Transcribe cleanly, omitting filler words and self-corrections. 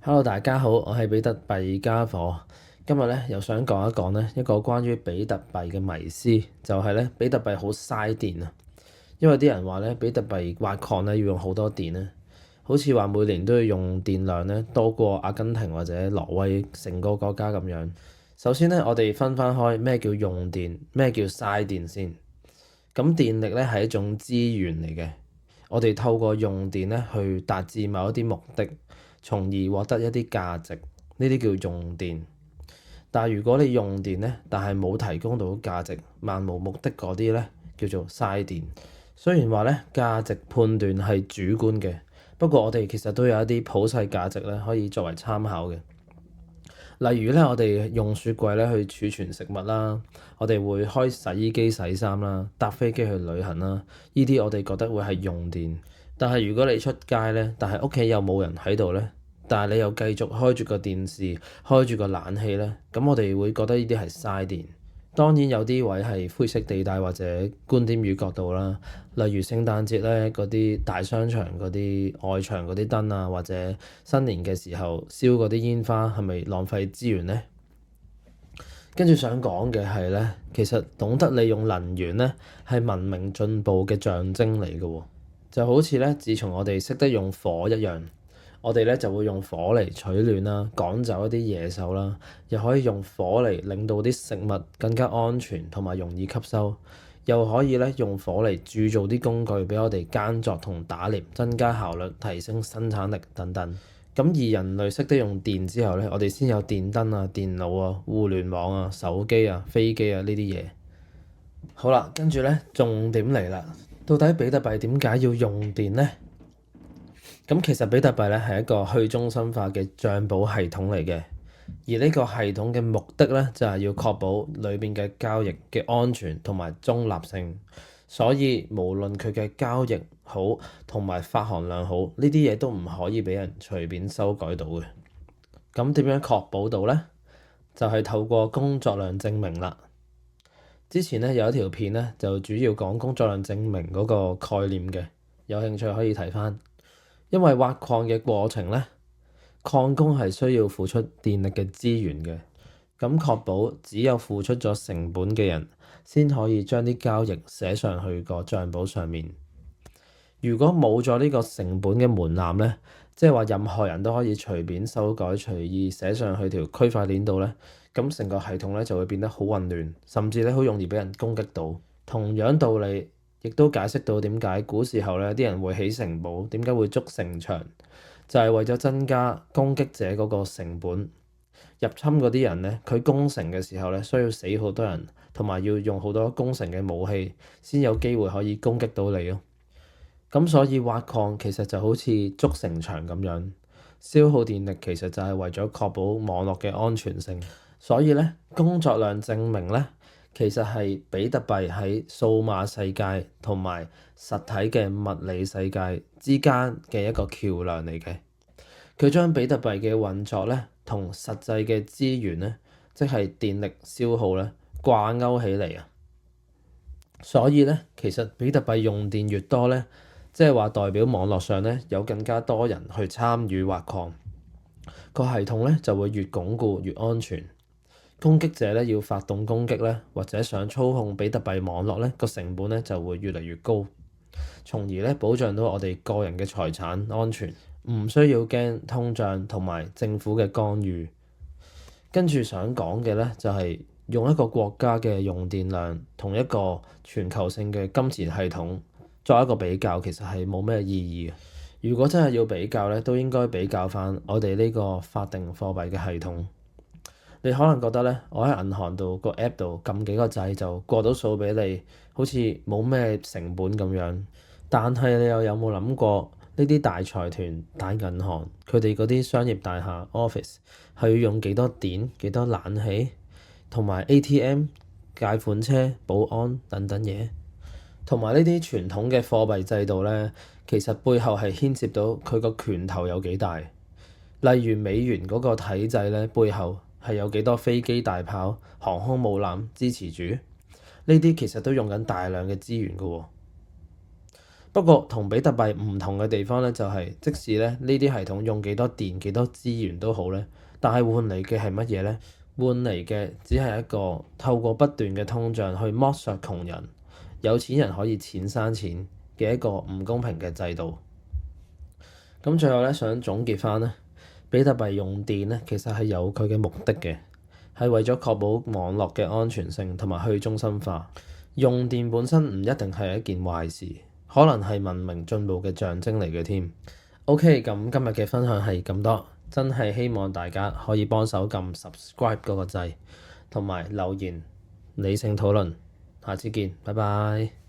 Hello，大家好，我係比特幣家伙。今日咧又想講一講咧一個關於比特幣嘅迷思，就係咧比特幣好嘥電啊。因為啲人話咧比特幣挖礦咧要用好多電咧，好似話每年都要用電量咧多過阿根廷或者挪威成個國家咁樣。首先咧，我哋分開咩叫用電，咩叫嘥電先。咁電力咧係一種資源嚟嘅，我哋透過用電咧去達至某一啲目的，從而獲得一啲價值，呢啲叫用電。但係如果你用電咧，但係冇提供到價值，漫無目的嗰啲咧，叫做嘥電。雖然話咧價值判斷係主觀嘅，不過我哋其實都有一啲普世價值咧可以作為參考嘅。例如咧，我哋用雪櫃咧去儲存食物啦，我哋會開洗衣機洗衫啦，搭飛機去旅行啦，呢啲我哋覺得會係用電。但係如果你出街咧，但係屋企又冇人喺度咧，但係你又繼續開住個電視、開住個冷氣咧，咁我哋會覺得呢啲係嘥電。當然有啲位係灰色地帶或者觀點與角度啦，例如聖誕節咧嗰啲大商場嗰啲外牆嗰啲燈啊，或者新年嘅時候燒嗰啲煙花，係咪浪費資源咧？跟住想講嘅係咧，其實懂得利用能源咧係文明進步嘅象徵嚟嘅喎，就好似咧自從我哋識得用火一樣。我哋咧就會用火嚟取暖啦，趕走一啲野獸啦，又可以用火嚟令到啲食物更加安全同埋容易吸收，又可以咧用火嚟鑄造啲工具俾我哋耕作同打獵，增加效率、提升生產力等等。咁而人類識得用電之後咧，我哋先有電燈啊、電腦啊、互聯網啊、手機啊、飛機啊呢啲嘢。好啦，跟住咧重點嚟啦，到底比特幣點解要用電咧？咁其實比特幣咧係一個去中心化嘅帳簿系統嚟嘅，而呢個系統嘅目的咧就係要確保裏邊嘅交易嘅安全同埋中立性，所以無論佢嘅交易好同埋發行量好，呢啲嘢都唔可以俾人隨便修改到嘅。咁點樣確保到咧？就係透過工作量證明啦。之前咧有一條片咧就主要講工作量證明嗰個概念嘅，有興趣可以睇返。因為挖礦嘅過程咧，礦工係需要付出電力嘅資源嘅，咁確保只有付出咗成本嘅人先可以將啲交易寫上去個帳簿上面。如果冇咗呢個成本嘅門檻咧，即係話任何人都可以隨便修改、隨意寫上去條區塊鏈度咧，咁成個系統咧就會變得好混亂，甚至咧好容易俾人攻擊到。同樣道理，亦都解釋到點解古時候咧啲人會起城堡，點解會築城牆，就係為咗增加攻擊者嗰個成本。入侵嗰啲人咧，佢攻城嘅時候咧需要死好多人，同埋要用好多攻城嘅武器，先有機會可以攻擊到你咯。咁所以挖礦其實就好似築城牆咁樣，消耗電力其實就係為咗確保網絡嘅安全性。所以咧，工作量證明咧，其實係比特幣喺數碼世界同埋實體嘅物理世界之間嘅一個橋梁嚟嘅。佢將比特幣嘅運作咧同實際嘅資源咧，即係電力消耗咧掛鈎起嚟啊。所以咧，其實比特幣用電越多咧，即係話代表網絡上咧有更加多人去參與挖礦，個系統咧就會越鞏固越安全。攻擊者咧要發動攻擊咧，或者想操控比特幣網絡咧，個成本咧就會越嚟越高，從而咧保障到我哋個人嘅財產安全，唔需要驚通脹同埋政府嘅干預。跟住想講嘅咧就係用一個國家嘅用電量同一個全球性嘅金錢系統作一個比較，其實係冇咩意義嘅。如果真係要比較咧，都應該比較返我哋呢個法定貨幣嘅系統。你可能覺得咧，我喺銀行度個 app 度撳幾個掣就過到數俾你，好似冇咩成本咁樣。但係你又有冇諗過呢啲大財團、大銀行佢哋嗰啲商業大廈 office 係要用幾多電、幾多冷氣，同埋 ATM、解款車、保安等等嘢，同埋呢啲傳統嘅貨幣制度咧，其實背後係牽涉到佢個拳頭有幾大。例如美元嗰個體制咧，背後係有幾多飛機大炮、航空母艦支持住？呢啲其實都用緊大量嘅資源㗎喎。不過同比特幣唔同嘅地方咧，就係即使咧呢啲系統用幾多電、幾多資源都好咧，但係換嚟嘅係乜嘢咧？換嚟嘅只係一個透過不斷嘅通脹去剝削窮人，有錢人可以錢生錢嘅一個唔公平嘅制度。咁最後咧，想總結翻咧，比特幣用電咧，其實係有佢嘅目的嘅，係為咗確保網絡嘅安全性同埋去中心化。用電本身唔一定係一件壞事，可能係文明進步嘅象徵嚟嘅添。OK，咁今日嘅分享係咁多，真係希望大家可以幫手撳 subscribe 嗰個掣，同埋留言理性討論。下次見，拜拜。